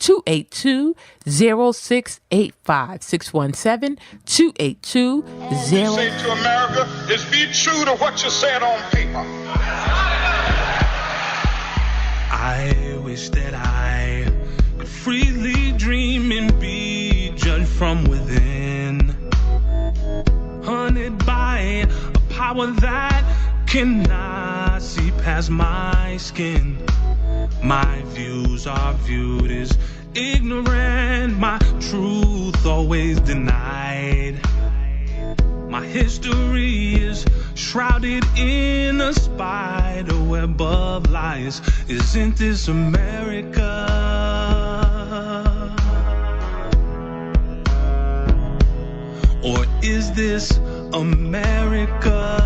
617-282-0685. 617-282-0685. All we say to America is be true to what you said on paper. I wish that I could freely dream and be judged from within, haunted by a power that cannot see past my skin. My views are viewed as ignorant, my truth always denied. My history is shrouded in a spider web of lies. Isn't this America? Or is this America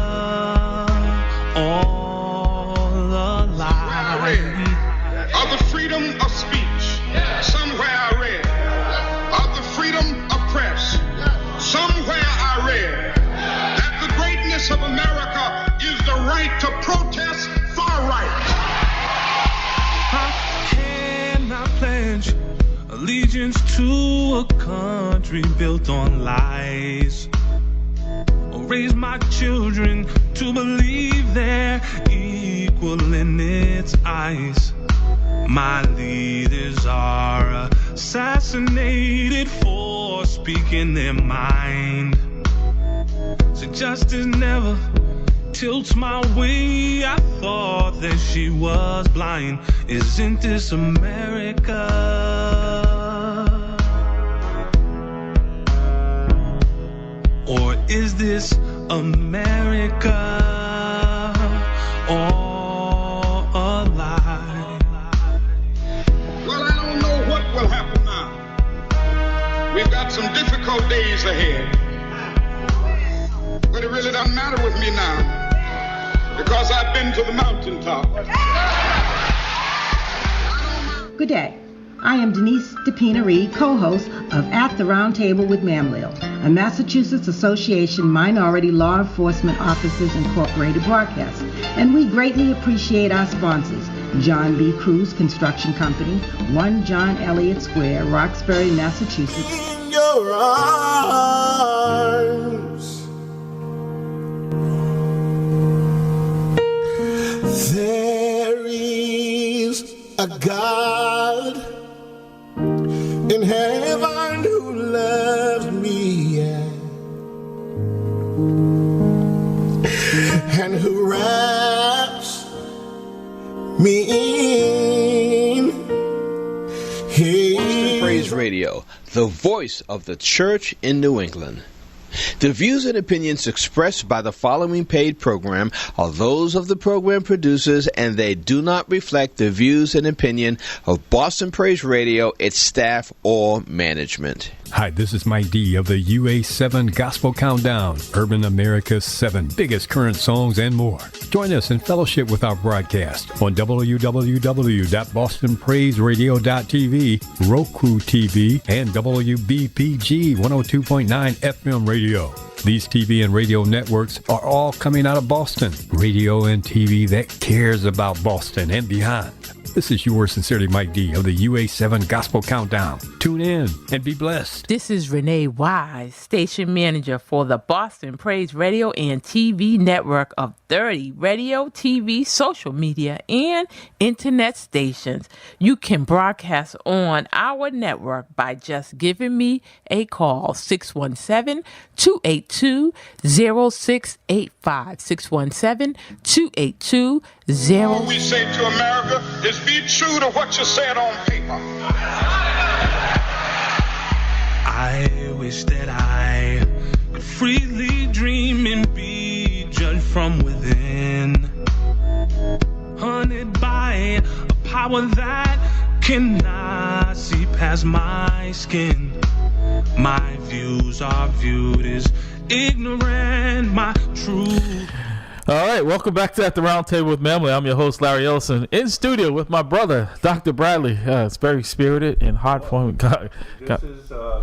all a lie? Of the freedom of speech, somewhere I read. Of the freedom of press, somewhere I read that the greatness of America is the right to protest far right. How can I pledge allegiance to a country built on lies, or raise my children to believe they're equal in its eyes? My leaders are assassinated for speaking their mind. So justice never tilts my way. I thought that she was blind. Isn't this America? Or is this America all a lie? Well, I don't know what will happen now. We've got some difficult days ahead. But it really doesn't matter with me now, because I've been to the mountaintop. Good day. I am Denise DePina-Reed, co-host of At the Round Table with MAMLEO, a Massachusetts Association Minority Law Enforcement Officers Incorporated broadcast, and we greatly appreciate our sponsors, John B. Cruz Construction Company, 1 John Elliott Square, Roxbury, Massachusetts. In your arms, there is a God in heaven who loves me, and who wraps me in his Boston Praise Radio, the voice of the church in New England. The views and opinions expressed by the following paid program are those of the program producers, and they do not reflect the views and opinion of Boston Praise Radio, its staff, or management. Hi, this is Mike D of the UA7 Gospel Countdown, Urban America's 7 biggest current songs and more. Join us in fellowship with our broadcast on www.bostonpraiseradio.tv, Roku TV, and WBPG 102.9 FM radio. These TV and radio networks are all coming out of Boston. Radio and TV that cares about Boston and beyond. This is yours sincerely, Mike D of the UA7 Gospel Countdown. Tune in and be blessed. This is Renee Wise, station manager for the Boston Praise Radio and TV network of 30 radio, TV, social media, and internet stations. You can broadcast on our network by just giving me a call, 617-282-0685, 617-282-0685. All we say to America is be true to what you said on paper. I wish that I could freely dream and be judged from within, haunted by a power that cannot see past my skin. My views are viewed as ignorant, my truth. All right, welcome back to At the Round Table with MAMLEO. I'm your host, Larry Ellison, in studio with my brother, Dr. Bradley. It's very spirited and heartwarming.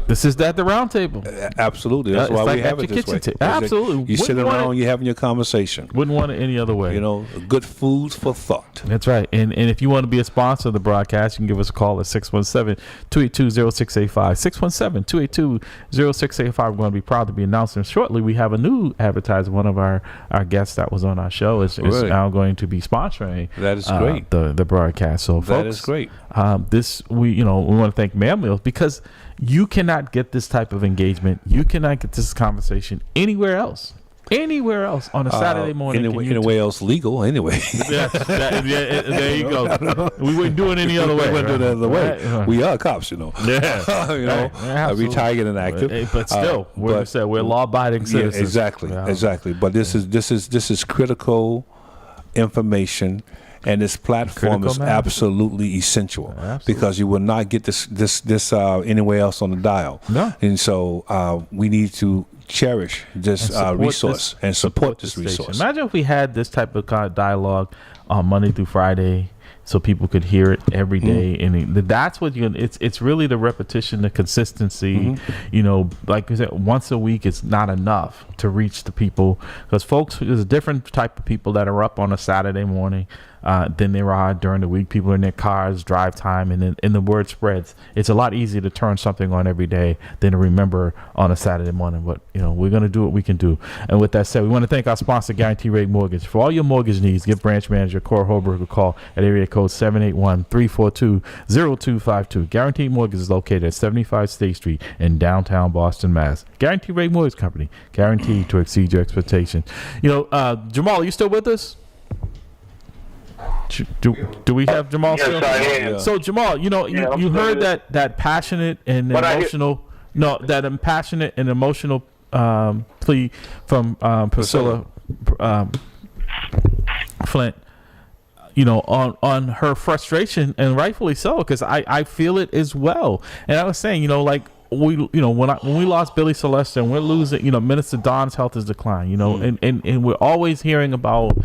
This is At the Round Table. Absolutely. That's why we have it this way. Absolutely. You sit around, you're having your conversation. Wouldn't want it any other way. You know, good food for thought. That's right. And if you want to be a sponsor of the broadcast, you can give us a call at 617-282-0685. 617-282-0685. We're going to be proud to be announcing shortly. We have a new advertiser. One of our guests that was on our show is Really? now going to be sponsoring. That is great. The broadcast. So, That folks, is great. We want to thank MAMLEO because you cannot get this type of engagement. You cannot get this conversation anywhere else on a Saturday morning. Anywhere else legal, anyway. There you go. We wouldn't do it any other way. We wouldn't do it any other way. Right? We are cops, you know. Yeah. Retired and active. But still, we're law-abiding citizens. Yeah, exactly. But this is critical information. And this platform is absolutely essential because you will not get this anywhere else on the dial. No. And so we need to cherish this resource and support this resource. Imagine if we had this type of dialogue on Monday through Friday, so people could hear it every day, and that's what it's really the repetition, the consistency. You know, like I said, once a week is not enough to reach the people, because folks, there's a different type of people that are up on a Saturday morning than there are during the week. People in their cars, drive time, and the word spreads. It's a lot easier to turn something on every day than to remember on a Saturday morning. But we're going to do what we can do. And with that said, we want to thank our sponsor, Guarantee Rate Mortgage. For all your mortgage needs, give branch manager Cora Holberg a call at area code 781-342-0252. Guarantee Mortgage is located at 75 State Street in downtown Boston, Mass. Guarantee Rate Mortgage Company, guaranteed to exceed your expectations. Jamal, are you still with us? Do we have Jamal still? Yes, I am. So Jamal, you heard that passionate and emotional, that impassionate and emotional plea from Priscilla Flint. On her frustration, and rightfully so, because I feel it as well. And I was saying, when we lost Billy Celeste and we're losing, Minister Don's health has declined, and we're always hearing about,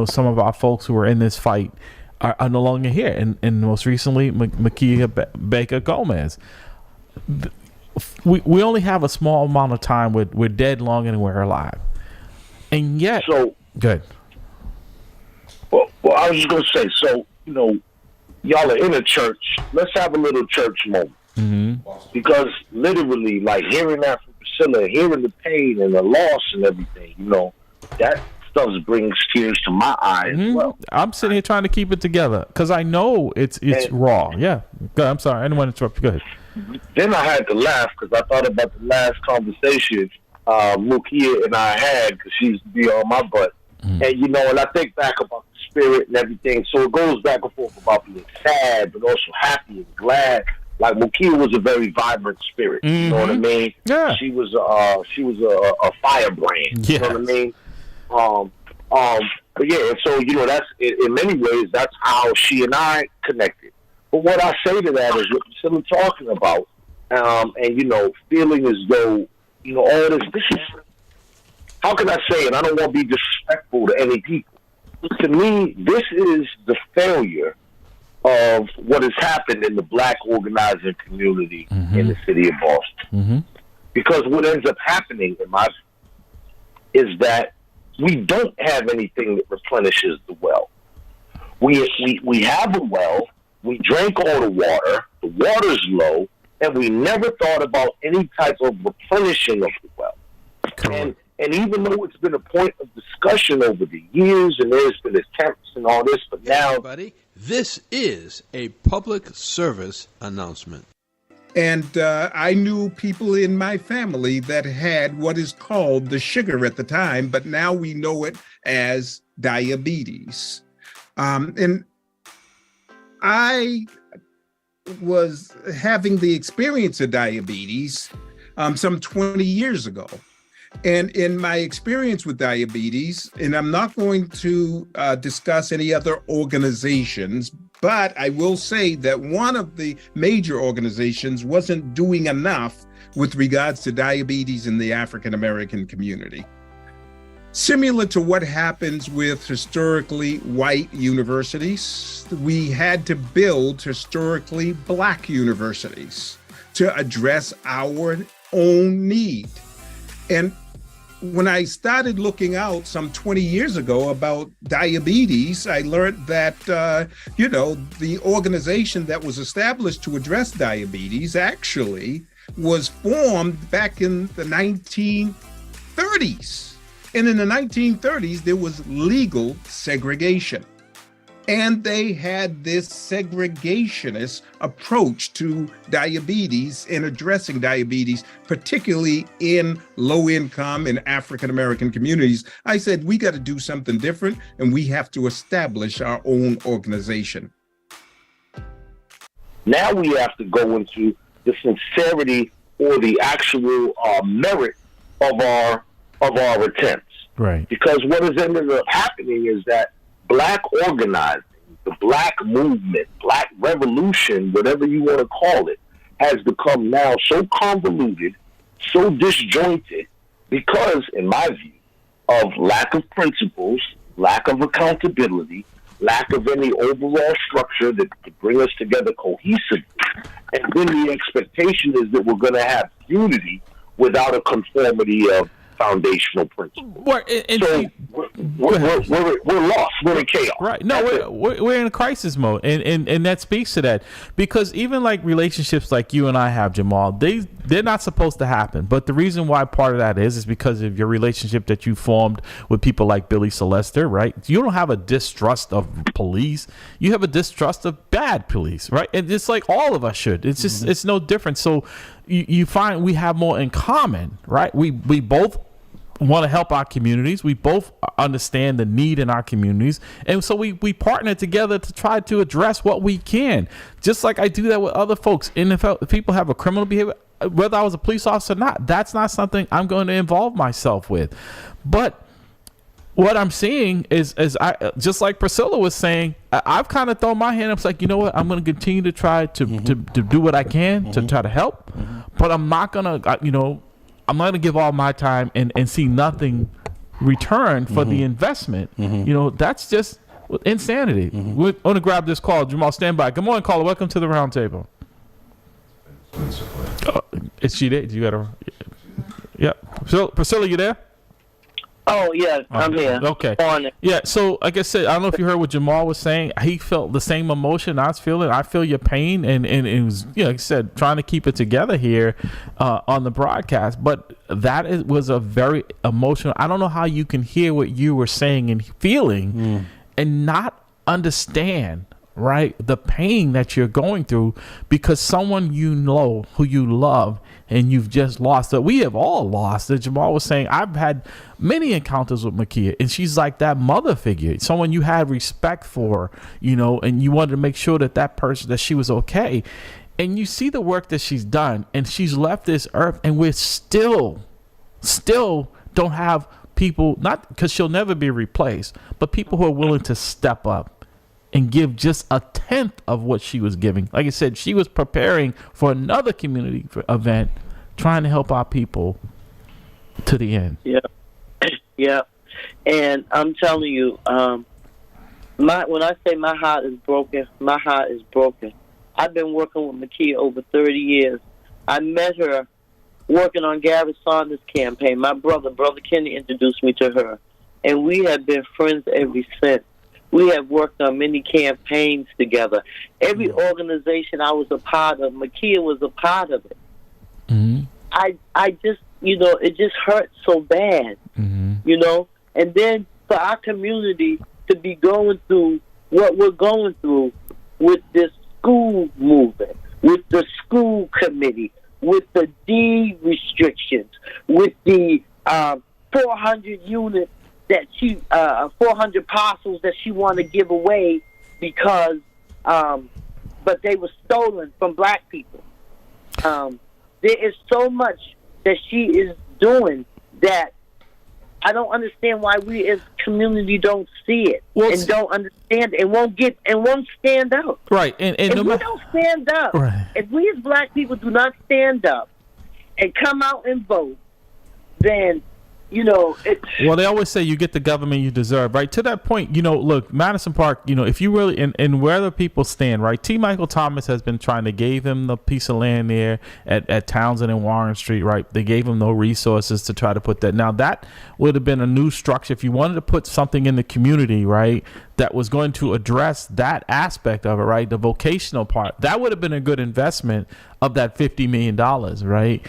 some of our folks who are in this fight are no longer here. And most recently, Makia Baker Gomez. We only have a small amount of time. We're dead longer than we're alive. And yet, good. Well, I was just going to say, y'all are in a church. Let's have a little church moment. Because literally, like, hearing that from Priscilla, hearing the pain and the loss and everything, that stuff brings tears to my eyes as well. I'm sitting here trying to keep it together because I know it's raw. Yeah. Go ahead. I'm sorry. I didn't want to interrupt you. Go ahead. Then I had to laugh because I thought about the last conversation Mukia and I had, because she used to be on my butt. And, and I think back about the spirit and everything. So it goes back and forth about being sad, but also happy and glad. Like, Mukia was a very vibrant spirit. You know what I mean? Yeah. She was a firebrand. You know what I mean? But yeah, and so that's in many ways that's how she and I connected. But what I say to that is what Priscilla talking about, and feeling as though all this is. How can I say it? I don't want to be disrespectful to any people. To me, this is the failure of what has happened in the black organizing community in the city of Boston. Because what ends up happening, in my view, is that we don't have anything that replenishes the well. We have a well, we drank all the water's low, and we never thought about any type of replenishing of the well. And even though it's been a point of discussion over the years, and there's been attempts and all this, but now... Everybody, this is a public service announcement. And I knew people in my family that had what is called the sugar at the time, but now we know it as diabetes. And I was having the experience of diabetes some 20 years ago. And in my experience with diabetes, and I'm not going to discuss any other organizations, but I will say that one of the major organizations wasn't doing enough with regards to diabetes in the African American community. Similar to what happens with historically white universities, we had to build historically black universities to address our own need. And when I started looking out some 20 years ago about diabetes, I learned that, the organization that was established to address diabetes actually was formed back in the 1930s. And in the 1930s, there was legal segregation. And they had this segregationist approach to diabetes and addressing diabetes, particularly in low-income and African-American communities. I said, we got to do something different, and we have to establish our own organization. Now we have to go into the sincerity or the actual merit of our attempts. Right. Because what has ended up happening is that black organizing, the black movement, black revolution, whatever you want to call it, has become now so convoluted, so disjointed, because, in my view, of lack of principles, lack of accountability, lack of any overall structure that could bring us together cohesively. And then the expectation is that we're going to have unity without a conformity of foundational principles. We're lost. We're in chaos. Right. No, we're in a crisis mode, and that speaks to that, because even like relationships like you and I have, Jamal, they're not supposed to happen. But the reason why part of that is because of your relationship that you formed with people like Billy Celester, right? You don't have a distrust of police. You have a distrust of bad police, right? And it's like all of us should. It's just it's no different. So you find we have more in common, right? We both want to help our communities. We both understand the need in our communities. And so we partner together to try to address what we can. Just like I do that with other folks. And if people have a criminal behavior, whether I was a police officer or not, that's not something I'm going to involve myself with. But what I'm seeing is I, just like Priscilla was saying, I've kind of thrown my hand up. It's like, you know what? I'm going to continue to try to do what I can to try to help. But I'm not going to, I'm not going to give all my time and see nothing return for the investment. That's just insanity. We're going to grab this call. Jamal, stand by. Good morning, caller. Welcome to the roundtable. Is she there? You got her? Yeah. Priscilla, you there? Oh, yeah, I'm here. Okay. Yeah, so like I said, I don't know if you heard what Jamal was saying. He felt the same emotion I was feeling. I feel your pain, and it was, like I said, trying to keep it together here on the broadcast. But that was a very emotional. I don't know how you can hear what you were saying and feeling and not understand, right, the pain that you're going through because someone who you love and you've just lost. That we have all lost. That Jamal was saying, I've had many encounters with Makia, and she's like that mother figure, someone you had respect for, and you wanted to make sure that person, that she was okay. And you see the work that she's done, and she's left this earth, and we're still don't have people, not because she'll never be replaced, but people who are willing to step up and give just a tenth of what she was giving. Like I said, she was preparing for another community event, trying to help our people to the end. Yeah. Yeah. And I'm telling you, when I say my heart is broken, my heart is broken. I've been working with Makia over 30 years. I met her working on Gary Saunders' campaign. My brother Kenny, introduced me to her. And we have been friends ever since. We have worked on many campaigns together. Every organization I was a part of, Makia was a part of it. I just, it just hurts so bad, And then for our community to be going through what we're going through with this school movement, with the school committee, with the deed restrictions, with the 400 units that 400 parcels that she wanted to give away because, but they were stolen from black people. There is so much that she is doing that I don't understand why we as community don't see it and don't understand it and won't stand up. Right. And if we don't stand up, if we as black people do not stand up and come out and vote, then Well, they always say you get the government you deserve, right? To that point, look, Madison Park, if you really, and where the people stand, right? T. Michael Thomas has been trying to give him the piece of land there at Townsend and Warren Street, right? They gave him no resources to try to put that. Now, that would have been a new structure. If you wanted to put something in the community, right, that was going to address that aspect of it, right? The vocational part, that would have been a good investment of that $50 million, right?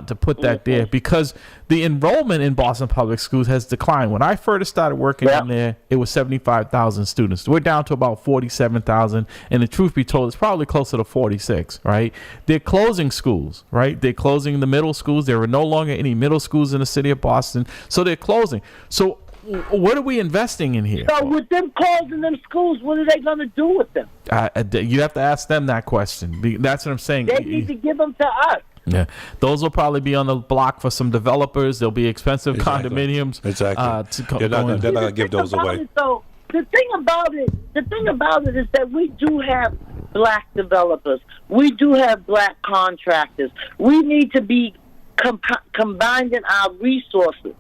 To put that there, because the enrollment in Boston Public Schools has declined. When I first started working in there, it was 75,000 students. We're down to about 47,000, and the truth be told, it's probably closer to 46, right? They're closing schools, right? They're closing the middle schools. There are no longer any middle schools in the city of Boston, so they're closing. So what are we investing in here? So with them closing them schools, what are they going to do with them? You have to ask them that question. That's what I'm saying. They need to give them to us. Yeah, those will probably be on the block for some developers. There'll be expensive condominiums. Exactly. They're not going to give those away. So the thing about it is that we do have black developers. We do have black contractors. We need to be combining our resources.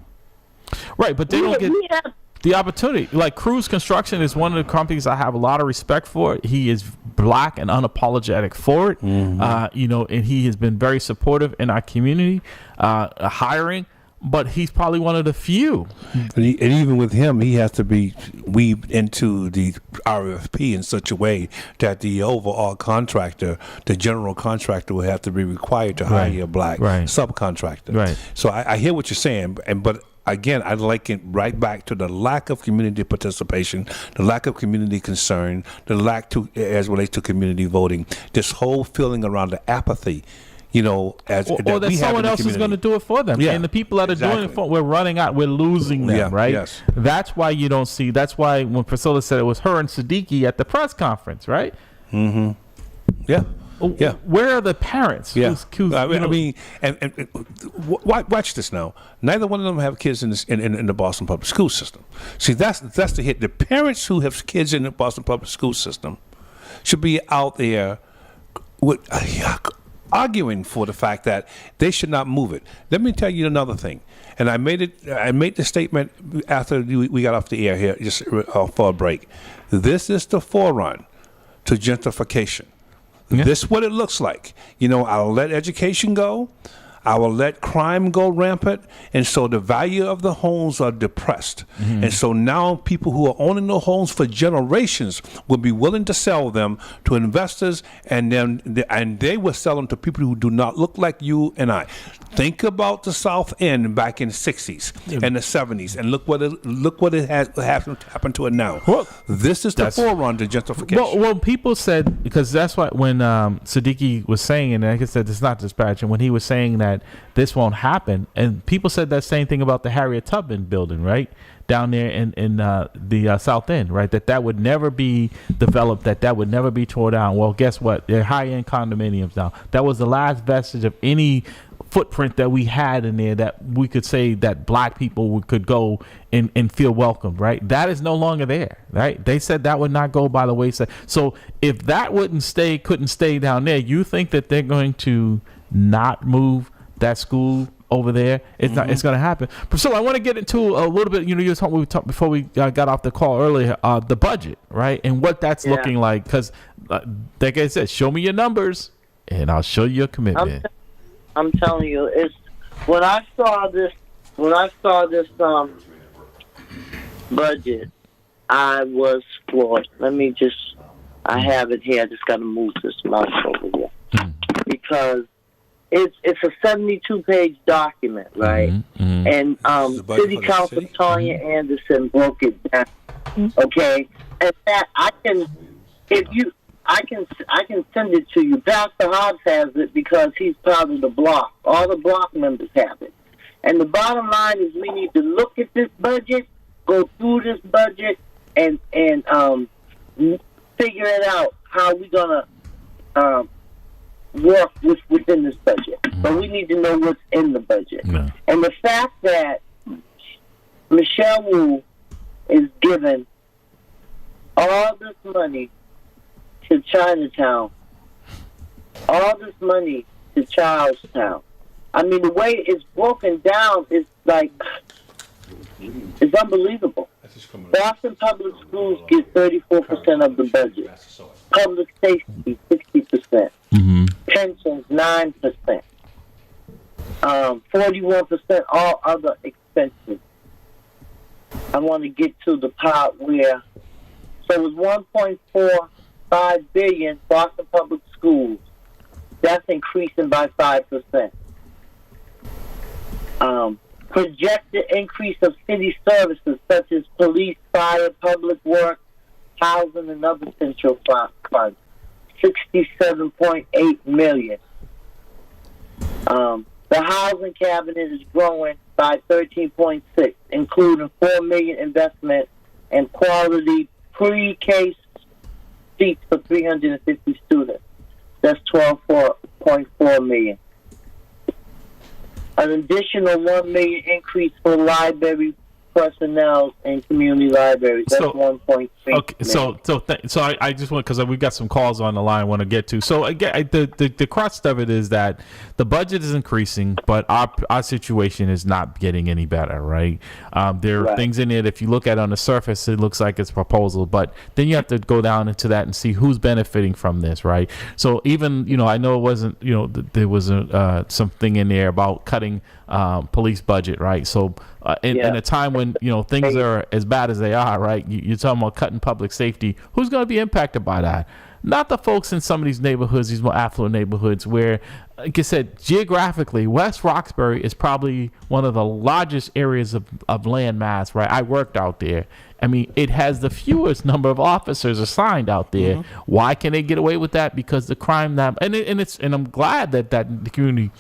Right, but they don't get the opportunity. Like Cruz Construction is one of the companies I have a lot of respect for. He is black and unapologetic for it, and he has been very supportive in our community, hiring. But he's probably one of the few. And even with him, he has to be weaved into the RFP in such a way that the overall contractor, the general contractor, will have to be required to hire a black subcontractor. Right. So I hear what you're saying, but again, I'd like it right back to the lack of community participation, the lack of community concern, the lack to as relates to community voting. This whole feeling around the apathy. Or that someone else is going to do it for them. Yeah, and the people that are doing it for, we're running out, we're losing them, right? Yes. That's why you don't see, that's why when Priscilla said it was her and Siddiqui at the press conference, right? Mm-hmm. Yeah. Yeah. Where are the parents? Yeah. Watch this now. Neither one of them have kids in the Boston Public School system. See, that's the hit. The parents who have kids in the Boston Public School system should be out there with arguing for the fact that they should not move it. Let me tell you another thing, and I made the statement after we got off the air here, just for a break. This is the forerun to gentrification. Yeah. This is what it looks like. I'll let education go. I will let crime go rampant, and so the value of the homes are depressed. Mm-hmm. And so now people who are owning the homes for generations will be willing to sell them to investors, and they will sell them to people who do not look like you and I. Think about the South End back in the 60s and the 70s, and look what it has happened to it now. Well, this is the forerunner to gentrification. Well, people said, because that's why when Siddiqui was saying, and like I said, it's not dispatching, when he was saying that this won't happen, and people said that same thing about the Harriet Tubman building, right, down there in the South End, right, that would never be developed, that would never be torn down. Well, guess what? They're high-end condominiums now. That was the last vestige of any footprint that we had in there that we could say that black people could go and feel welcomed, right? That is no longer there, right? They said that would not go by the wayside. So if that couldn't stay down there, you think that they're going to not move that school over there? It's not. It's going to happen. Priscilla, I want to get into a little bit. You were talking before we got off the call earlier. The budget, right, and what that's looking like. Because, like I said, show me your numbers, and I'll show you your commitment. I'm telling you, it's when I saw this budget, I was floored. I have it here. I just got to move this mouse over here because it's a 72-page document, right? Mm-hmm. And City Council Tanya Anderson broke it down. Okay, and that I can send it to you. Pastor Hobbs has it because he's part of the block. All the block members have it. And the bottom line is we need to look at this budget, go through this budget, and figure it out how we're gonna work within this budget. But we need to know what's in the budget. Yeah. And the fact that Michelle Wu is giving all this money to Chinatown, all this money to Charlestown. I mean, the way it's broken down is like It's unbelievable. Boston Public Schools get 34% of the budget. Public safety, 60%. Mm-hmm. Pensions, 9%. 41% all other expenses. I want to get to the part where, so it was $1.45 billion Boston Public Schools. That's increasing by 5%. Projected increase of city services such as police, fire, public works, housing, and other central funds, $67.8 million. The housing cabinet is growing by 13.6, including $4 million investment in quality pre-K seats for 350 students. That's $12.4 million. An additional $1 million increase for library personnel and community libraries. That's 1.3. Okay, so I just want, because we've got some calls on the line I want to get to. So again, the crux of it is that the budget is increasing, but our situation is not getting any better, right? There are things in it. If you look at it on the surface, it looks like it's a proposal, but then you have to go down into that and see who's benefiting from this, right? So even, I know it wasn't, there was something in there about cutting police budget, right? So in a time when things are as bad as they are, right? You're talking about cutting public safety. Who's going to be impacted by that? Not the folks in some of these neighborhoods, these more affluent neighborhoods, where, like I said, geographically, West Roxbury is probably one of the largest areas of land mass, right? I worked out there. I mean, it has the fewest number of officers assigned out there. Mm-hmm. Why can they get away with that? Because the crime and I'm glad that the community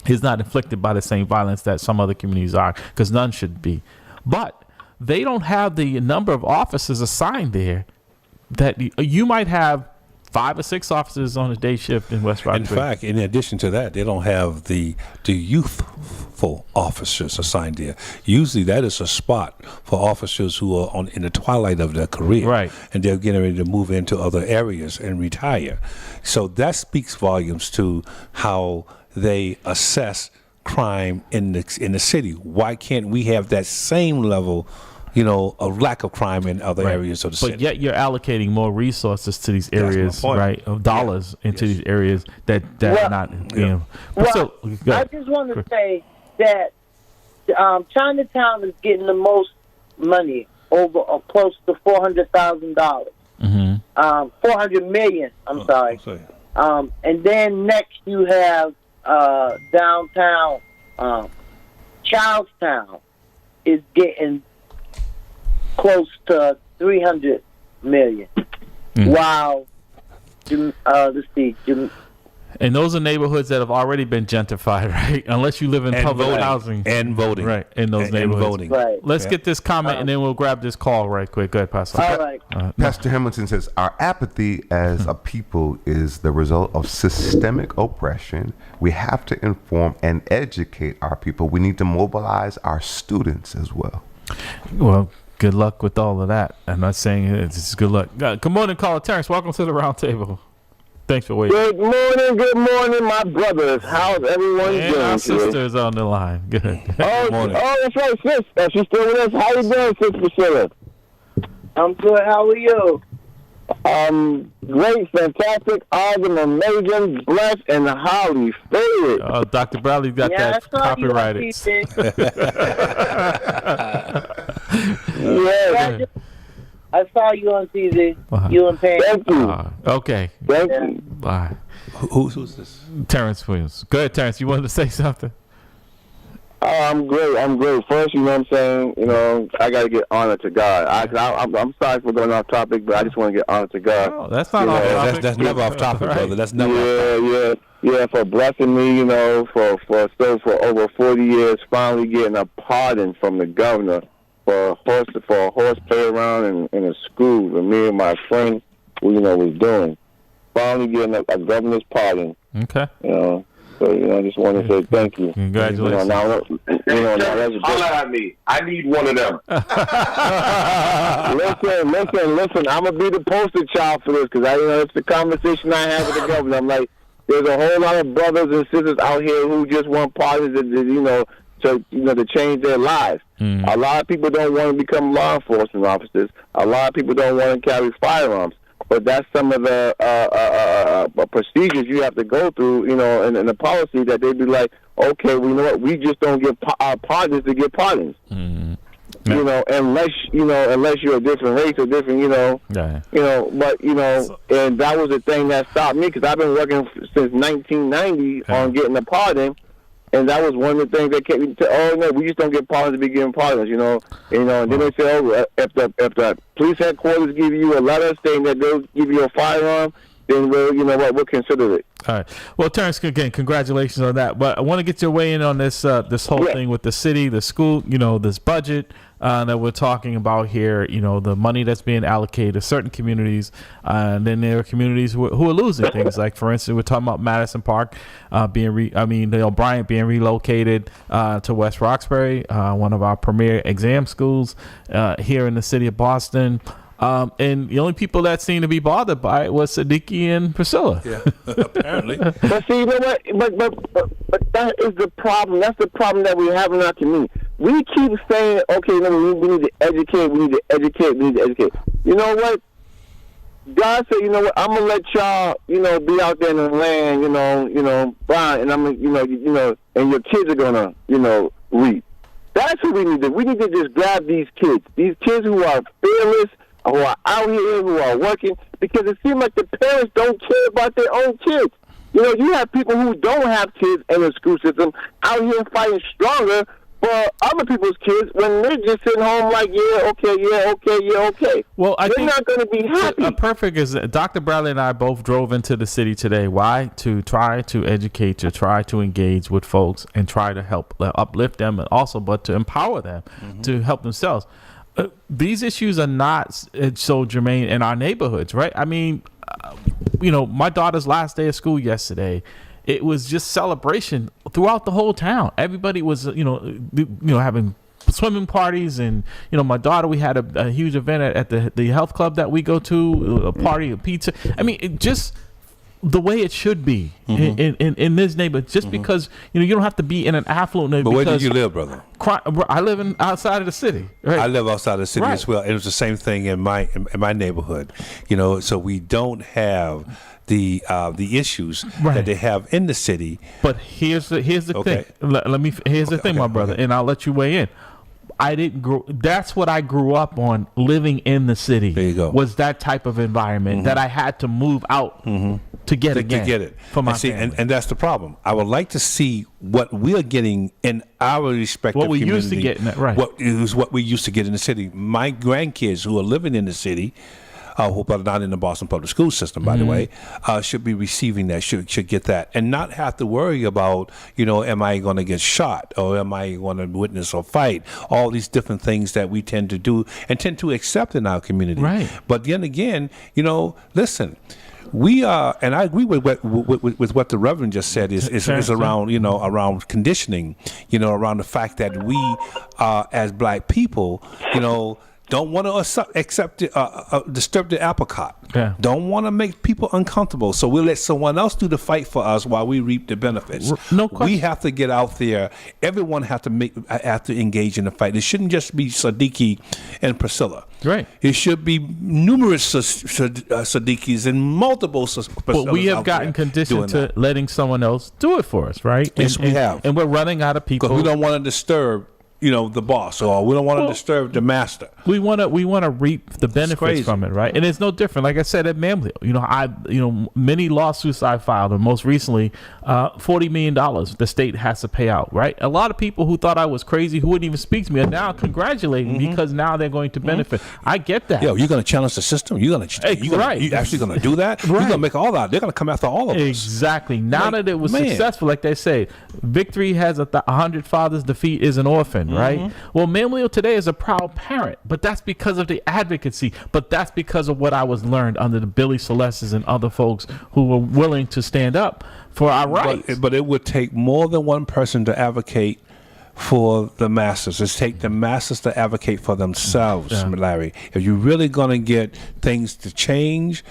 is not inflicted by the same violence that some other communities are, because none should be. But they don't have the number of officers assigned there that you might have 5 or 6 officers on a day shift in West Roxbury. In fact, in addition to that, they don't have the youthful officers assigned there. Usually that is a spot for officers who are in the twilight of their career. Right. And they're getting ready to move into other areas and retire. So that speaks volumes to how they assess crime in the city. Why can't we have that same level, a lack of crime in other areas of the city? But yet you're allocating more resources to these areas, right, of dollars into these areas that are not, Well, I just want to say that Chinatown is getting the most money, over close to $400,000. Mm-hmm. $400 million, I'm sorry. And then next you have downtown Charlestown is getting close to $300 million. While let's see, and those are neighborhoods that have already been gentrified, right? Unless you live in public housing and voting, right? In those neighborhoods, right? Let's get this comment and then we'll grab this call right quick. Go ahead, Pastor. All right. Pastor Hamilton says our apathy as a people is the result of systemic oppression. We have to inform and educate our people. We need to mobilize our students as well. Well, good luck with all of that. I'm not saying it's good luck. Good morning, caller Terrence. Welcome to the round table. Thanks for waiting. Good morning, my brothers. How's everyone doing? Our sister's on the line. Good. Good morning. That's right, sis. She's still with us. How you doing, Sis Priscilla? I'm good. How are you? Great, fantastic, awesome, amazing, blessed, and highly favored. Oh, Dr. Bradley's got that copyrighted. Yeah. I saw you on TV. You and Pam. Thank you. Okay. Thank you. Bye. Who's this? Terrence Williams. Go ahead, Terrence. You wanted to say something? I'm great. First, you know what I'm saying? I got to get honor to God. I'm sorry for going off topic, but I just want to get honor to God. Oh, that's not off topic. That's never off topic, brother. That's never off topic. Yeah, for blessing me, for over 40 years, finally getting a pardon from the governor for a horse play around in a school that me and my friend, was doing. Finally getting a governor's pardon. Okay. So, I just want to say thank you. Congratulations. Holler at me. I need one of them. Listen. I'm going to be the poster child for this because it's the conversation I have with the governor. I'm like, there's a whole lot of brothers and sisters out here who just want pardons that to change their lives. A lot of people don't want to become law enforcement officers. A lot of people don't want to carry firearms. But that's some of the procedures you have to go through, and the policy that they'd be like, okay, well, you know what, we just don't give pardons to get pardons. Unless you're a different race or different, and that was the thing that stopped me, because I've been working since 1990 on getting a pardon. And that was one of the things that kept me no, we just don't get pardons to be given pardons, and then they say, if the police headquarters give you a letter saying that they'll give you a firearm, then we'll consider it. All right. Well, Terrence, again, congratulations on that. But I want to get your way in on this whole thing with the city, the school, this budget that we're talking about here, the money that's being allocated to certain communities. And then there are communities who are losing things. Like, for instance, we're talking about Madison Park Bryant being relocated to West Roxbury, one of our premier exam schools here in the city of Boston. And the only people that seem to be bothered by it was Siddiqui and Priscilla. Yeah, apparently. But see, you know what? But that is the problem. That's the problem that we have in our community. We keep saying, okay, we need to educate, we need to educate, we need to educate. You know what? God said, you know what? I'm gonna let y'all, be out there in the land, Brian, and I'm gonna, and your kids are gonna, read. That's what we need to do. We need to just grab these kids who are fearless, who are out here, who are working, because it seems like the parents don't care about their own kids. You have people who don't have kids in the school system out here fighting stronger for other people's kids when they're just sitting home like, okay. Well, I think they're not going to be happy. A perfect is Dr. Bradley and I both drove into the city today. Why? To try to educate, to try to engage with folks and try to help uplift them, and also, but to empower them to help themselves. These issues are not so germane in our neighborhoods, right? I mean, my daughter's last day of school yesterday, it was just celebration throughout the whole town. Everybody was, having swimming parties, and my daughter, we had a huge event at the health club that we go to, a party, a pizza. I mean, it just the way it should be in this neighborhood. Just because you don't have to be in an affluent neighborhood. But where do you live, brother? I live outside of the city. Right? I live outside of the city as well. It was the same thing in my neighborhood. So we don't have the issues that they have in the city. But here's the thing. Here's the thing, my brother, and I'll let you weigh in. I didn't grow. That's what I grew up on, living in the city. There you go. Was that type of environment that I had to move out to get it for my family. And that's the problem. I would like to see what we're getting in our respective community. What we used to get in that, right? What we used to get in the city. My grandkids who are living in the city, who are not in the Boston public school system, by the way, should be receiving that, should get that, and not have to worry about, am I going to get shot, or am I going to witness a fight? All these different things that we tend to do and tend to accept in our community. Right. But then again, listen. We are, and I agree with what the Reverend just said. Is around around conditioning, around the fact that we, as Black people, don't want to disturb the apple cart. Yeah. Don't want to make people uncomfortable. So we'll let someone else do the fight for us while we reap the benefits. No question. We have to get out there. Everyone have to engage in the fight. It shouldn't just be Siddiqui and Priscilla. Right. It should be numerous Siddiquis and multiple Priscillas. But we have gotten conditioned to letting someone else do it for us, right? Yes, we have. And we're running out of people. Because we don't want to disturb the boss, or we don't want to disturb the master. We want to reap the benefits from it, right? And it's no different. Like I said at MAMLEO, many lawsuits I filed, and most recently, $40 million the state has to pay out, right? A lot of people who thought I was crazy, who wouldn't even speak to me, are now congratulating me because now they're going to benefit. I get that. You're going to challenge the system. You're actually going to do that. Right. You're going to make all that. They're going to come after all of us. Exactly. Now that it was successful, like they say, victory has 100 fathers. Defeat is an orphan. Right. Well, MAMLEO today is a proud parent, but that's because of the advocacy. But that's because of what I was learned under the Billy Celestes and other folks who were willing to stand up for our rights. But it would take more than one person to advocate for the masses. It's take the masses to advocate for themselves, Larry. If you're really going to get things to change,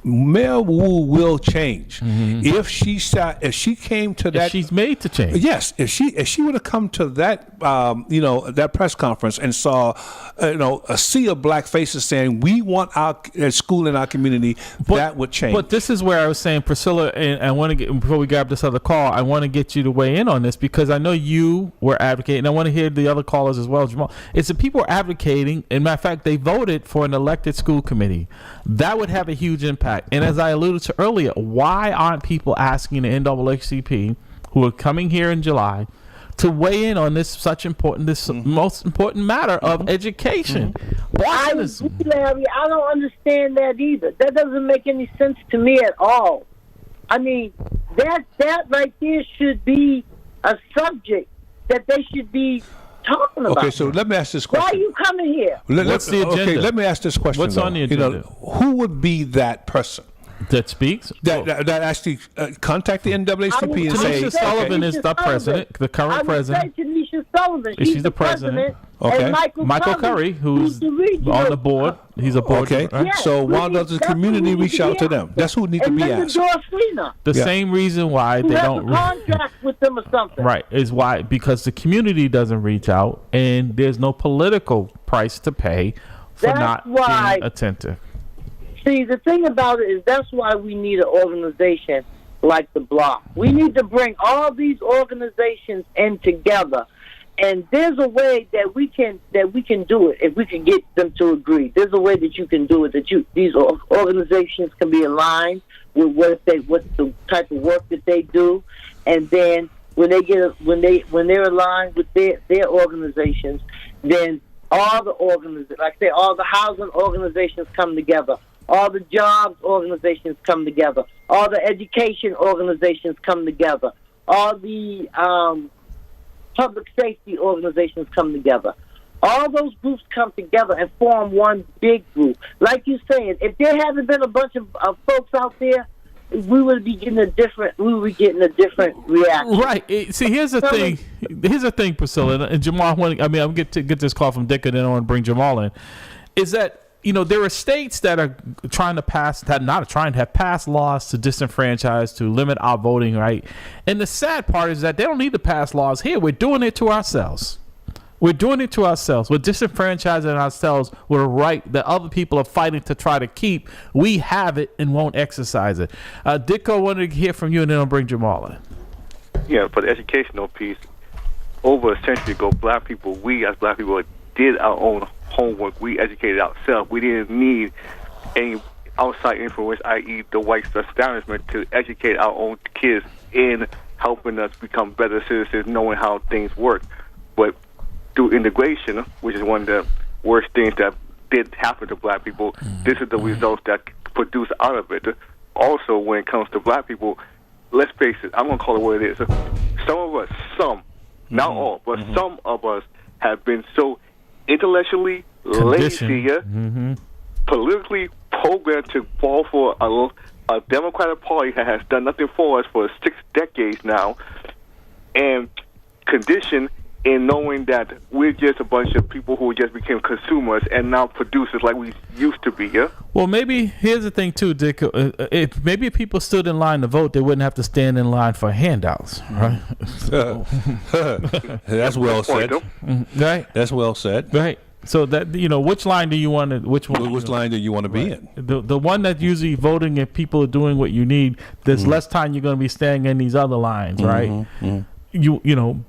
Mayor Wu will change. If she came to that, she's made to change. Yes, if she would have come to that, that press conference and saw, a sea of black faces saying we want our school in our community, that would change. But this is where I was saying, Priscilla, and I want to get, before we grab this other call, I want to get you to weigh in on this, because I know you were advocating. I want to hear the other callers as well, Jamal. It's the people are advocating. In matter of fact, they voted for an elected school committee. That would have a huge impact. And as I alluded to earlier, why aren't people asking the NAACP, who are coming here in July, to weigh in on this most important matter of education? Larry, I don't understand that either. That doesn't make any sense to me at all. I mean, that right there should be a subject that they should be talking about. Okay, so let me ask this question. Why are you coming here? What's the agenda? Okay, let me ask this question. What's on the agenda? Who would be that person that speaks? That actually contact the NAACP and say, Tanisha Sullivan is the president, the current president. Tanisha Sullivan. She's the president. Okay. And Michael Curry, who's on the board. He's a board. Okay. So why does the community reach out to them? That's who needs to be asked. The same reason why they don't contract with them or something. Right, is why, because the community doesn't reach out, and there's no political price to pay for being attentive. See, the thing about it is that's why we need an organization like the Block. We need to bring all these organizations in together. And there's a way that we can do it if we can get them to agree. There's a way that you can do it, that these organizations can be aligned with what the type of work that they do, and then when they're aligned with their organizations, then all the all the housing organizations come together, all the jobs organizations come together, all the education organizations come together, all the public safety organizations come together. All those groups come together and form one big group. Like you said, if there hadn't been a bunch of folks out there, we would be getting a different reaction. Right. See, here's the thing. Here's the thing, Priscilla and Jamal. I'm get this call from Dick, and then I want to bring Jamal in. Is that, there are states that are have passed laws to disenfranchise, to limit our voting right. And the sad part is that they don't need to pass laws here. We're doing it to ourselves. We're doing it to ourselves. We're disenfranchising ourselves with a right that other people are fighting to try to keep. We have it and won't exercise it. Dicko, I wanted to hear from you, and then I'll bring Jamal in. Yeah, for the educational piece, over a century ago, we as black people did our own homework. We educated ourselves. We didn't need any outside influence, i.e. the white establishment, to educate our own kids in helping us become better citizens, knowing how things work. But through integration, which is one of the worst things that did happen to black people, this is the results that produce out of it. Also, when it comes to black people, let's face it, I'm going to call it what it is. Some of us, not all, but some of us have been so intellectually lazy, politically programmed to fall for a Democratic Party that has done nothing for us for 6 decades now, and conditioned in knowing that we're just a bunch of people who just became consumers and now producers like we used to be. Yeah. Well, maybe here's the thing too, Dick. If people stood in line to vote, they wouldn't have to stand in line for handouts, right? That's well said. Right. That's well said. Right. So that which line do you want to? Which line do you want to be in? The one that usually voting, if people are doing what you need, there's less time you're going to be staying in these other lines, right?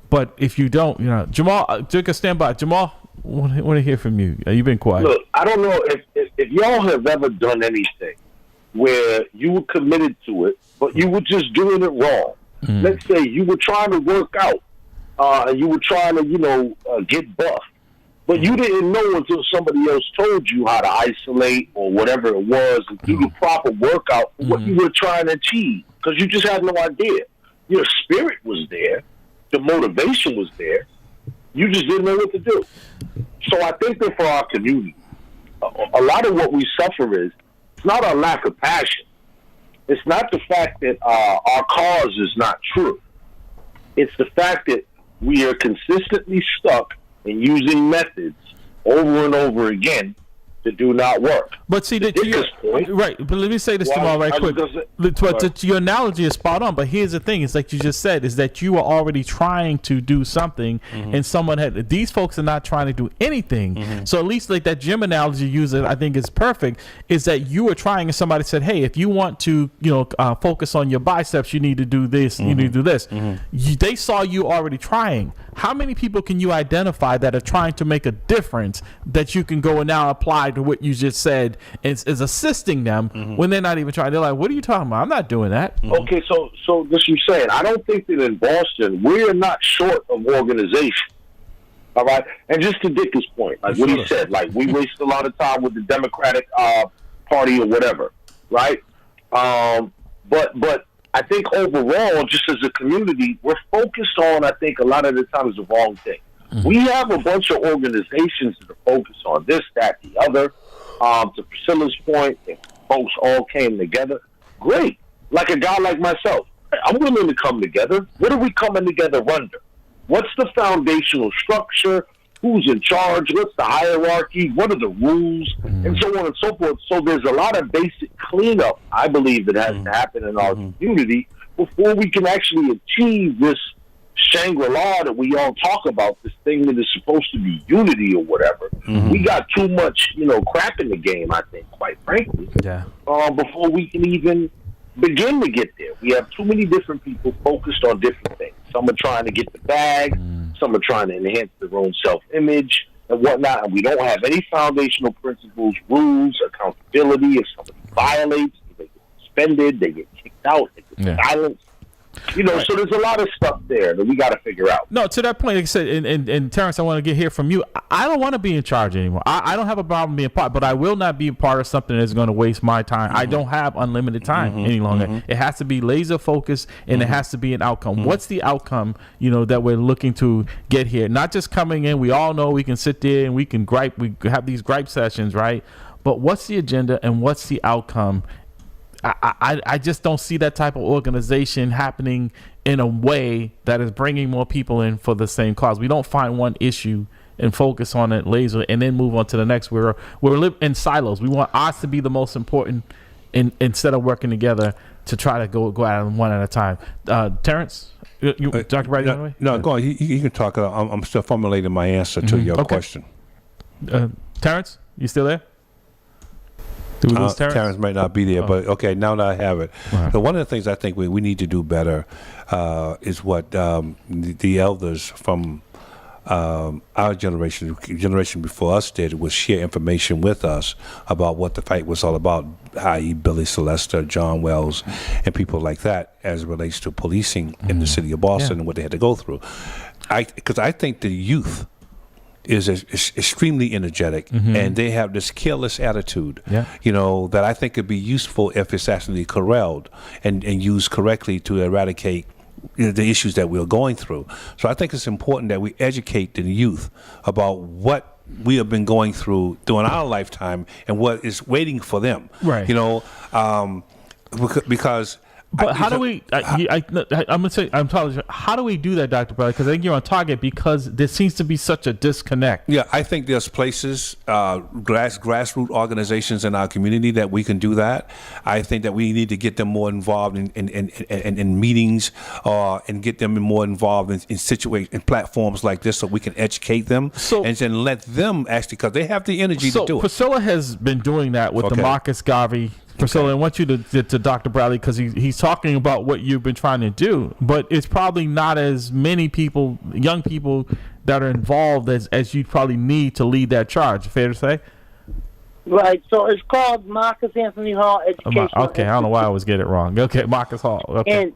But if you don't, Jamal, Jigga, stand by. Jamal, want to hear from you. You've been quiet. Look, I don't know if y'all have ever done anything where you were committed to it, but you were just doing it wrong. Let's say you were trying to work out, and you were trying to, get buff, but you didn't know until somebody else told you how to isolate or whatever it was and do the proper workout for what you were trying to achieve, because you just had no idea. Your spirit was there. The motivation was there. You just didn't know what to do. So I think that for our community, a lot of what we suffer is, it's not a lack of passion. It's not the fact that our cause is not true. It's the fact that we are consistently stuck in using methods over and over again that do not work. But see, right. But let me say this tomorrow right quick. Your analogy is spot on. But here's the thing: it's like you just said, is that you were already trying to do something, and someone had. These folks are not trying to do anything. So at least like that gym analogy you use, I think is perfect. Is that you were trying, and somebody said, "Hey, if you want to, focus on your biceps, you need to do this. You need to do this." They saw you already trying. How many people can you identify that are trying to make a difference that you can go and now apply to what you just said is assisting them when they're not even trying? They're like, what are you talking about? I'm not doing that. Okay, so this you're saying, I don't think that in Boston we're not short of organization. All right? And just to Dick's point, like what he said, like we waste a lot of time with the Democratic Party or whatever, right? But I think overall, just as a community, we're focused on, I think, a lot of the times the wrong thing. We have a bunch of organizations that are focused on this, that, the other. To Priscilla's point, if folks all came together, great. Like a guy like myself, I'm willing to come together. What are we coming together under? What's the foundational structure? Who's in charge? What's the hierarchy? What are the rules? And so on and so forth. So there's a lot of basic cleanup, I believe, that has to happen in our community before we can actually achieve this Shangri-La that we all talk about, this thing that is supposed to be unity or whatever. We got too much, crap in the game, I think, quite frankly, before we can even begin to get there. We have too many different people focused on different things. Some are trying to get the bag. Some are trying to enhance their own self-image and whatnot. And we don't have any foundational principles, rules, accountability. If somebody violates, they get suspended, they get kicked out, they get silenced. So there's a lot of stuff there that we got to figure out. No, to that point, like I said, and Terrence, I want to hear from you. I don't want to be in charge anymore. I don't have a problem being part, but I will not be a part of something that's going to waste my time. I don't have unlimited time any longer. It has to be laser focused, and it has to be an outcome. What's the outcome, that we're looking to get here? Not just coming in. We all know we can sit there and we can gripe. We have these gripe sessions, right? But what's the agenda and what's the outcome? I just don't see that type of organization happening in a way that is bringing more people in for the same cause. We don't find one issue and focus on it laser and then move on to the next. We're live in silos. We want ours to be the most important instead of working together to try to go at them one at a time. Terrence, Dr. Brady? No, go on. You can talk. I'm still formulating my answer to your question. Terrence, you still there? Terrence might not be there, but okay, now that I have it. Right. So one of the things I think we need to do better is what the elders from our generation before us did, was share information with us about what the fight was all about, i.e. Billy Celesta, John Wells, and people like that, as it relates to policing in the city of Boston and what they had to go through. Because I think the youth is extremely energetic, and they have this careless attitude, that I think could be useful if it's actually corralled and used correctly to eradicate the issues that we're going through. So I think it's important that we educate the youth about what we have been going through during our lifetime and what is waiting for them. Right. Because. But how do we? I'm gonna say I'm apologize. How do we do that, Dr. Bradley? Because I think you're on target because there seems to be such a disconnect. Yeah, I think there's places, grassroots organizations in our community that we can do that. I think that we need to get them more involved in meetings, and get them more involved in platforms like this, so we can educate them and then let them actually, because they have the energy to do it. Priscilla has been doing that with the Marcus Garvey. Priscilla, I want you to Dr. Bradley, because he's talking about what you've been trying to do, but it's probably not as many people, young people, that are involved as you probably need to lead that charge. Fair to say? Right. So it's called Marcus Anthony Hall Education. Okay, I don't know why I always get it wrong. Okay, Marcus Hall. Okay.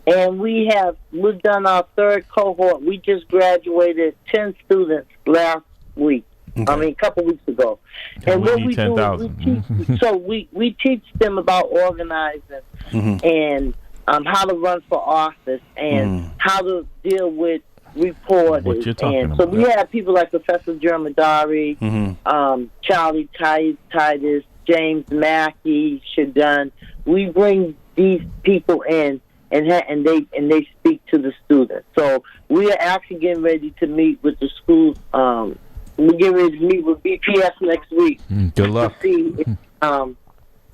And we've done our third cohort. We just graduated 10 students last week. Okay. A couple weeks ago. And what we do is we teach them about organizing and how to run for office and how to deal with reporters. What you're talking about. So we have people like Professor Jermadari, Charlie Titus, James Mackey, Shadun. We bring these people in and they speak to the students. So we are actually getting ready to meet with the school. We're getting ready to meet with BPS next week. Good luck. To see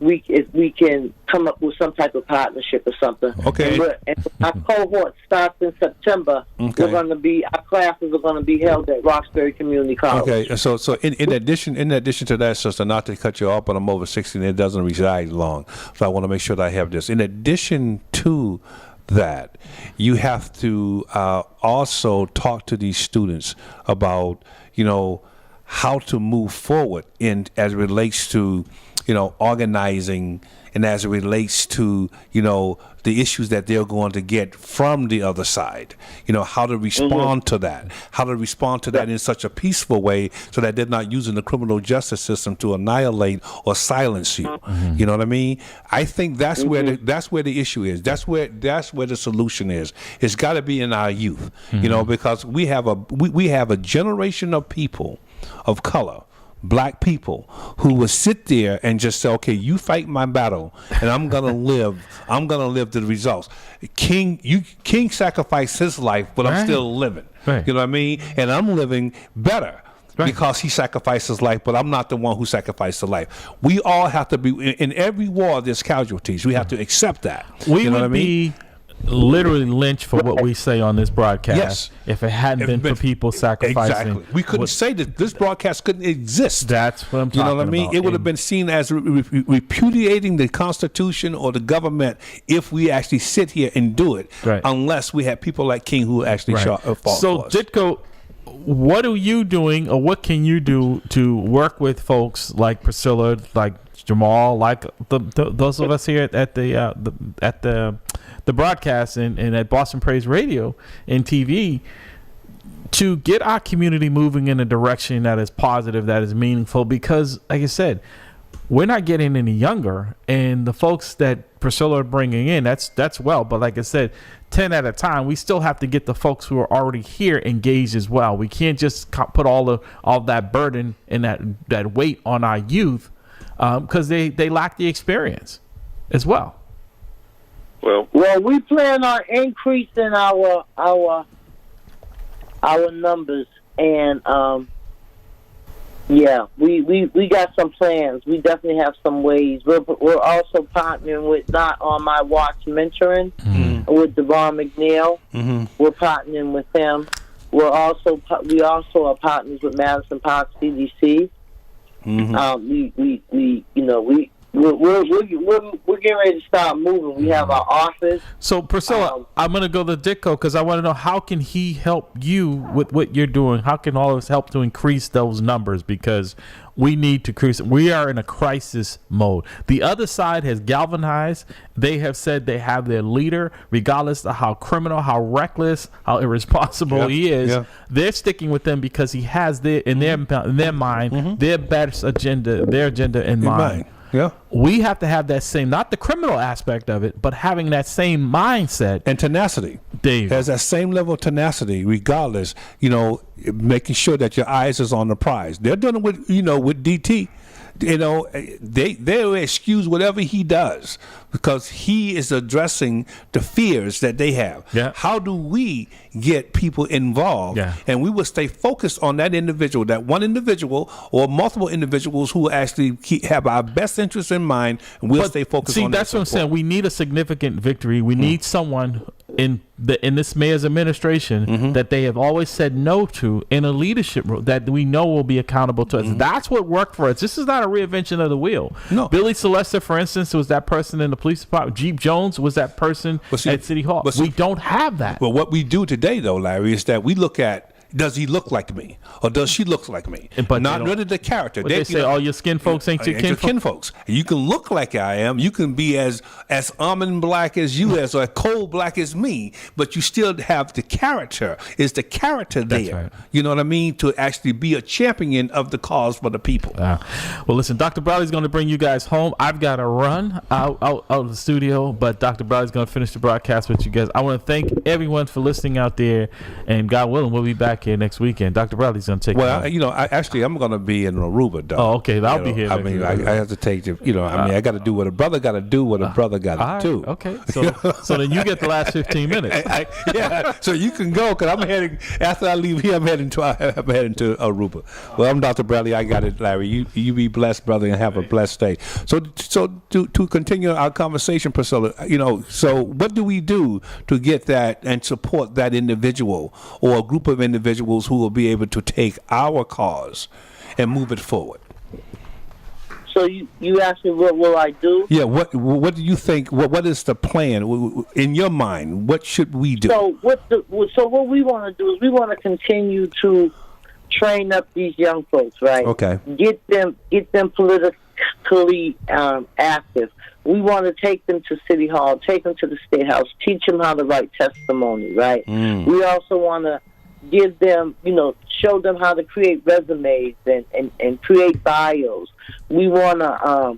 if we can come up with some type of partnership or something. Okay. And our cohort starts in September. Okay. Our classes are going to be held at Roxbury Community College. Okay. So in addition to that, sister, not to cut you off, but I'm over 60 and it doesn't reside long. So I want to make sure that I have this. In addition to that, you have to also talk to these students about, how to move forward as it relates to, organizing, and as it relates to, the issues that they're going to get from the other side, how to respond to that, in such a peaceful way so that they're not using the criminal justice system to annihilate or silence you. You know what I mean? I think that's where the issue is. That's where the solution is. It's got to be in our youth, because we have a generation of people of color, black people, who will sit there and just say, okay, you fight my battle and I'm gonna live the results. King sacrificed his life, but I'm still living. Right. You know what I mean? And I'm living better. Right. Because he sacrificed his life, but I'm not the one who sacrificed the life. We all have to be, in every war there's casualties. We have to accept that. We would be literally lynched for what we say on this broadcast if it hadn't been for people sacrificing. Exactly. We couldn't say that this broadcast couldn't exist. That's what I'm talking about. You know what I mean? It would have been seen as repudiating the Constitution or the government if we actually sit here and do it, unless we had people like King who actually fought for us. So, Ditko, what are you doing, or what can you do to work with folks like Priscilla, like Jamal, like those of us here at the broadcast and at Boston Praise Radio and TV, to get our community moving in a direction that is positive, that is meaningful? Because, like I said, we're not getting any younger, and the folks that Priscilla are bringing in, that's well. But like I said, 10 at a time, we still have to get the folks who are already here engaged as well. We can't just put all that burden and that weight on our youth, because they lack the experience as well. Well, we plan on increasing our numbers, and we got some plans. We definitely have some ways. We're also partnering with Not On My Watch Mentoring with Devon McNeil. We're partnering with him. We also are partners with Madison Park CDC. We're getting ready to start moving. We have our office. So, Priscilla, I'm going to go to Ditko because I want to know, how can he help you with what you're doing? How can all of us help to increase those numbers? Because we need to increase. We are in a crisis mode. The other side has galvanized. They have said they have their leader, regardless of how criminal, how reckless, how irresponsible he is. They're sticking with them because he has in their mind their best agenda, their agenda in mind. Yeah, we have to have that same, not the criminal aspect of it, but having that same mindset and tenacity. Has that same level of tenacity, regardless. Making sure that your eyes is on the prize. They're doing it with DT. They'll excuse whatever he does because he is addressing the fears that they have. How do we get people involved? And we will stay focused on that individual, that one individual or multiple individuals who actually have our best interests in mind, and we'll stay focused on that. See, that's what I'm saying. We need a significant victory. We need someone in this mayor's administration that they have always said no to in a leadership role that we know will be accountable to us. That's what worked for us. This is not a reinvention of the wheel. No. Billy Celeste, for instance, was that person in the police department. Jeep Jones was that person at City Hall. We don't have that. Well, what we do today, though, Larry, is that we look at, does he look like me, or does she look like me? But not really the character. They say all your skin folks ain't your kin folks. You can look like I am. You can be as almond black as you, as coal black as me, but you still have the character. Is the character there? That's right. You know what I mean? To actually be a champion of the cause for the people. Well, listen, Dr. Bradley's going to bring you guys home. I've got to run out of the studio, but Dr. Bradley's going to finish the broadcast with you guys. I want to thank everyone for listening out there, and God willing, we'll be back back here next weekend. Dr. Bradley's going to take. Well, I'm going to be in Aruba, though. Oh, okay. I'll be here. I mean, I have to take the. I got to do what a brother got to do. What a brother got to do. Okay. So then you get the last 15 minutes. Yeah. So you can go because I'm heading after I leave here. I'm heading to Aruba. Well, I'm Dr. Bradley. I got it, Larry. You be blessed, brother, and have a blessed day. So to continue our conversation, Priscilla, so what do we do to get that and support that individual or a group of individuals who will be able to take our cause and move it forward? So you asked me what will I do? Yeah, what do you think? What is the plan in your mind? What should we do? So what we want to do is we want to continue to train up these young folks, right? Okay. Get them politically active. We want to take them to City Hall, take them to the State House, teach them how to write testimony, right? We also want to give them, show them how to create resumes and create bios. We want to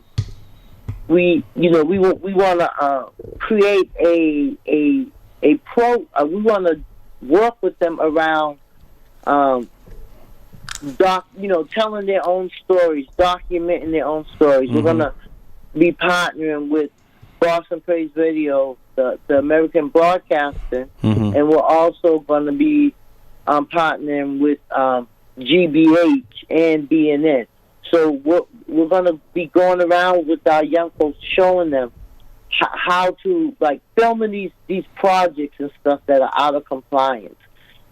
we want to create a pro. We want to work with them around telling their own stories, documenting their own stories. We're going to be partnering with Boston Praise Radio, the American Broadcasting, and we're also going to be partnering with GBH and BNN. So we're going to be going around with our young folks, showing them how to filming these projects and stuff that are out of compliance,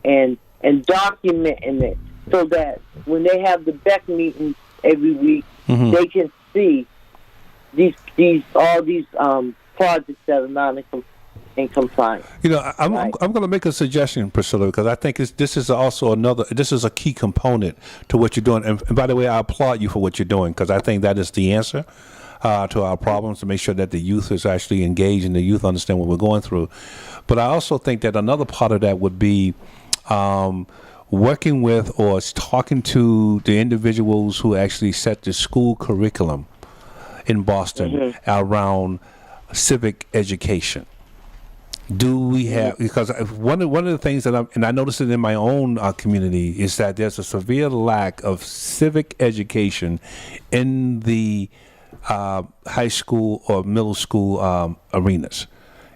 and documenting it so that when they have the Beck meetings every week, they can see all these projects that are not in compliance. I'm going to make a suggestion, Priscilla, because I think this is also this is a key component to what you're doing. And by the way, I applaud you for what you're doing, because I think that is the answer to our problems, to make sure that the youth is actually engaged and the youth understand what we're going through. But I also think that another part of that would be working with or talking to the individuals who actually set the school curriculum in Boston around civic education. Do we have, because one of the things that I noticed it in my own community, is that there's a severe lack of civic education in the high school or middle school arenas.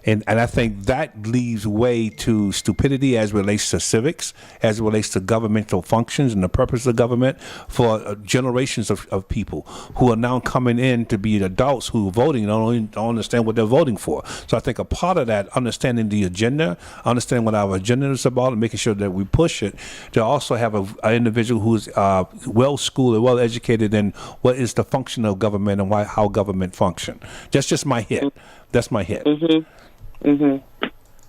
And I think that leaves way to stupidity as it relates to civics, as it relates to governmental functions and the purpose of government for generations of people who are now coming in to be adults who are voting and don't understand what they're voting for. So I think a part of that, understanding the agenda, understanding what our agenda is about, and making sure that we push it, to also have an individual who's well-schooled and well-educated in what is the function of government and how government function. That's just my hit. That's my hit. Well,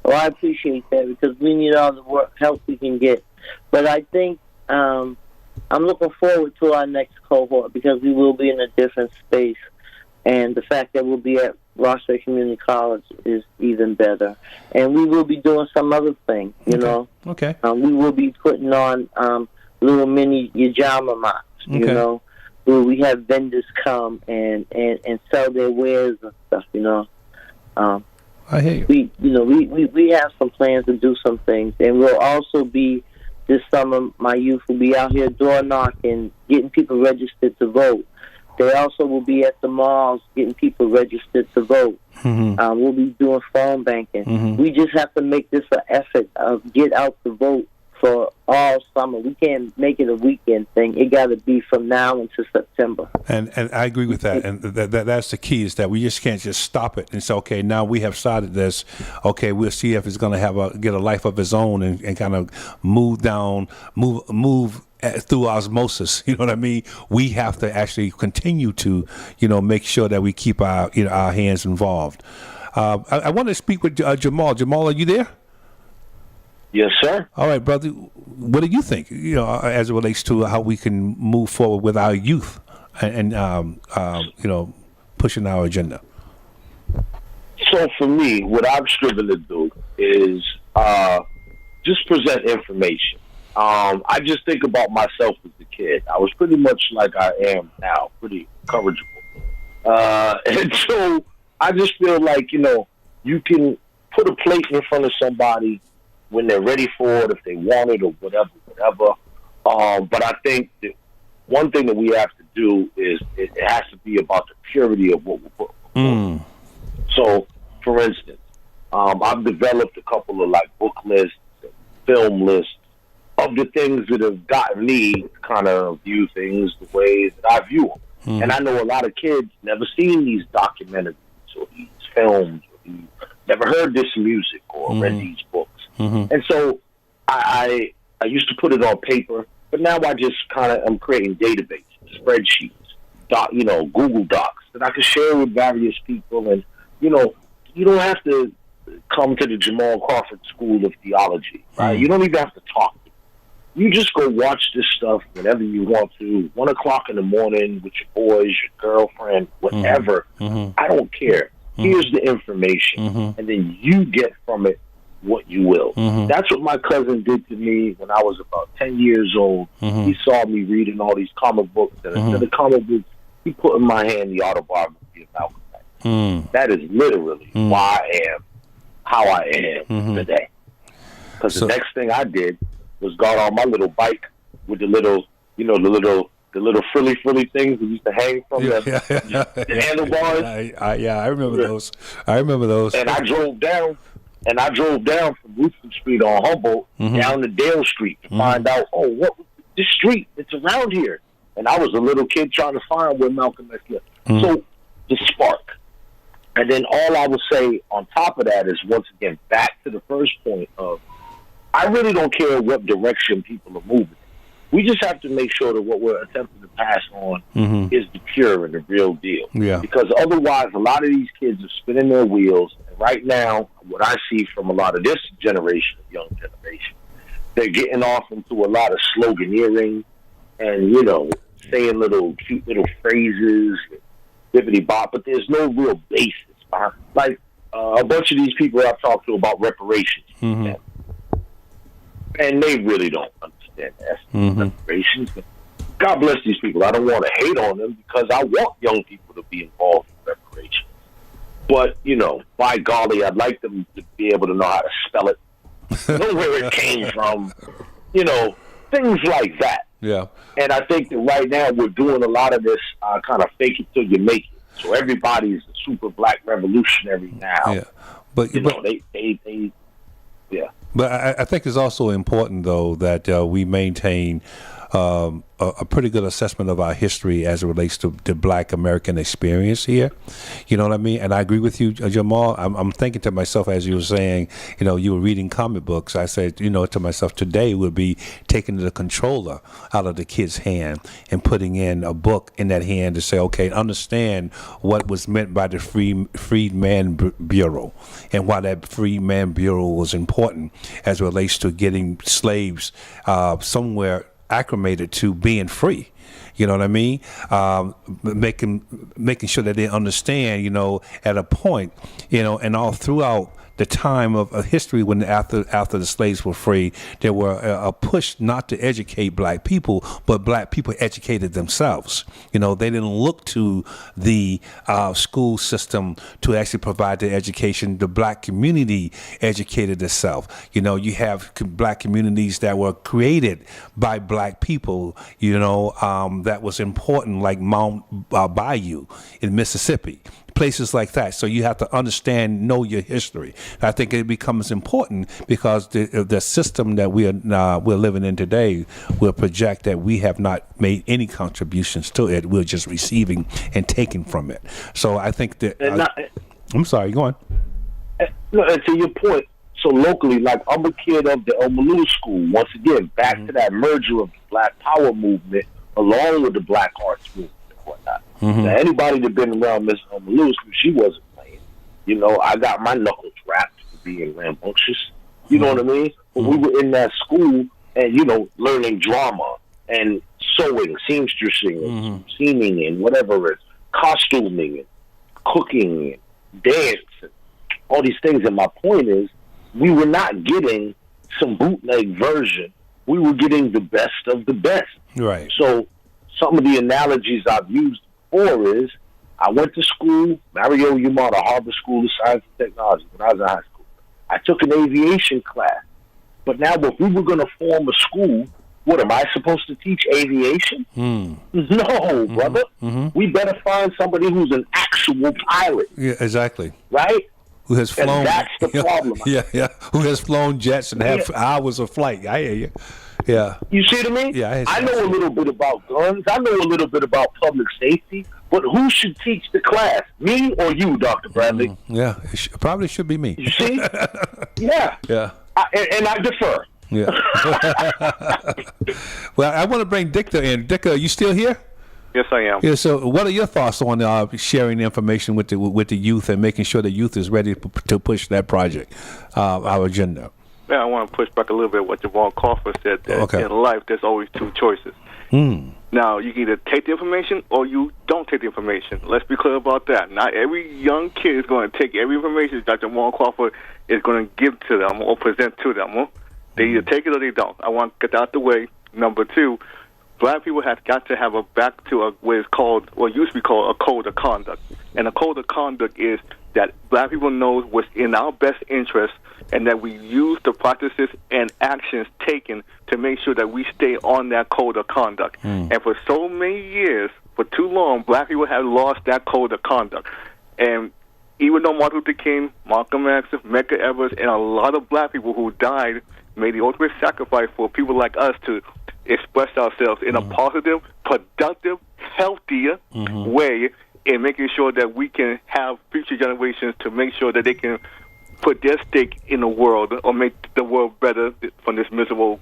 I appreciate that, because we need all the help we can get. But I think I'm looking forward to our next cohort, because we will be in a different space, and the fact that we'll be at Rochester Community College is even better. And we will be doing some other thing, you know. Okay. We will be putting on little mini Yajama mocks, you know, where we have vendors come and sell their wares and stuff, you know. I hear you. We have some plans to do some things, and we'll also be this summer. My youth will be out here door knocking, getting people registered to vote. They also will be at the malls getting people registered to vote. We'll be doing phone banking. We just have to make this an effort of get out the vote for all summer. We can't make it a weekend thing. It got to be from now until September. And I agree with that. And that's the key, is that we just can't just stop it and say, okay, now we have started this. Okay, we'll see if it's going to get a life of its own and kind of move through osmosis. You know what I mean? We have to actually continue to, make sure that we keep our hands involved. I want to speak with Jamal. Jamal, are you there? Yes, sir. All right, brother. What do you think, as it relates to how we can move forward with our youth and pushing our agenda? So for me, what I've striven to do is just present information. I just think about myself as a kid. I was pretty much like I am now, pretty incorrigible. And so I just feel like, you can put a plate in front of somebody when they're ready for it, if they want it or whatever. whatever. But I think that one thing that we have to do is it has to be about the purity of what we're putting. So, for instance, I've developed a couple of like book lists, film lists of the things that have gotten me to kind of view things the way that I view them. And I know a lot of kids never seen these documentaries or these films, or never heard this music or read these books. And so I used to put it on paper, but now I just kind of am creating databases, spreadsheets, Google Docs that I can share with various people. And, you don't have to come to the Jamal Crawford School of Theology, right? You don't even have to talk. You just go watch this stuff whenever you want to, 1 o'clock in the morning with your boys, your girlfriend, whatever. I don't care. Here's the information. And then you get from it what you will. That's what my cousin did to me when I was about 10 years old. He saw me reading all these comic books, and instead of comic books, he put in my hand the autobiography of Malcolm X. That is literally why I am how I am today. Because the next thing I did was got on my little bike with the little, the little frilly things that used to hang from the handlebars. I remember those. And I drove down. From Roofing Street on Humboldt down to Dale Street to find out, what this street, it's around here. And I was a little kid trying to find where Malcolm X lived. So the spark. And then all I will say on top of that is, once again, back to the first point of, I really don't care what direction people are moving. We just have to make sure that what we're attempting to pass on is the pure and the real deal. Yeah. Because otherwise, a lot of these kids are spinning their wheels. And right now, what I see from a lot of this generation, young generation, they're getting off into a lot of sloganeering and, saying cute little phrases, bippity bop, but there's no real basis behind. Like a bunch of these people I've talked to about reparations, and they really don't understand that reparations. But God bless these people. I don't want to hate on them because I want young people to be involved in reparations. But by golly, I'd like them to be able to know how to spell it, know where it came from, things like that. Yeah. And I think that right now we're doing a lot of this kind of fake it till you make it. So everybody's a super black revolutionary now. Yeah. But But I think it's also important, though, that we maintain a pretty good assessment of our history as it relates to the Black American experience here. You know what I mean? And I agree with you, Jamal. I'm thinking to myself, as you were saying, you were reading comic books. I said, to myself, today would be taking the controller out of the kid's hand and putting in a book in that hand to say, okay, understand what was meant by the Freedman Bureau and why that Freedman Bureau was important as it relates to getting slaves somewhere acclimated to being free. You know what I mean? Making sure that they understand, at a point, and all throughout the time of history when after the slaves were free, there were a push not to educate black people, but black people educated themselves. They didn't look to the school system to actually provide the education. The black community educated itself. You have black communities that were created by black people, that was important, like Mount Bayou in Mississippi. Places like that. So you have to know your history. I think it becomes important because the system that we're living in today will project that we have not made any contributions to it. We're just receiving and taking from it. So I think that I'm sorry, go on. No, and to your point, so locally, like I'm a kid of the MAMLEO school. Once again, back to that merger of the Black Power movement along with the Black Arts movement and whatnot. Now, anybody that been around Miss MAMLEO, she wasn't playing. I got my knuckles wrapped for being rambunctious. You know what I mean? But we were in that school and, learning drama and sewing, seamstressing, and seaming and whatever it's costuming and cooking and dance and all these things. And my point is, we were not getting some bootleg version. We were getting the best of the best. Right. So some of the analogies I've used before is, I went to school, MAMLEO, the Harvard School of Science and Technology, when I was in high school. I took an aviation class. But now if we were going to form a school What, am I supposed to teach aviation? No, brother. We better find somebody who's an actual pilot. Yeah, exactly. Right? Who has flown? And that's the problem. Yeah. Who has flown jets and have hours of flight? I hear you. Yeah. You see what I mean? Yeah. I know a little bit about guns. I know a little bit about public safety. But who should teach the class? Me or you, Dr. Bradley? Yeah. Probably should be me. You see? Yeah. Yeah. And I defer. Yeah. Well, I want to bring Dicta in. Dicta, are you still here? Yes, I am. Yeah. So, what are your thoughts on sharing information with the youth and making sure the youth is ready to push that project, our agenda? Yeah, I want to push back a little bit what Javon Crawford said. That in life, there's always two choices. Now, you can either take the information or you don't take the information. Let's be clear about that. Not every young kid is going to take every information that Javon Crawford is going to give to them or present to them. They either take it or they don't. I want to get that out the way. Number two, black people have got to have back to what is called, or used to be called, a code of conduct. And a code of conduct is that black people know what's in our best interest and that we use the practices and actions taken to make sure that we stay on that code of conduct. And for so many years, for too long, black people have lost that code of conduct. And even though Martin Luther King, Malcolm X, Medgar Evers, and a lot of black people who died made the ultimate sacrifice for people like us to express ourselves in a positive, productive, healthier way in making sure that we can have future generations to make sure that they can put their stake in the world or make the world better from this miserable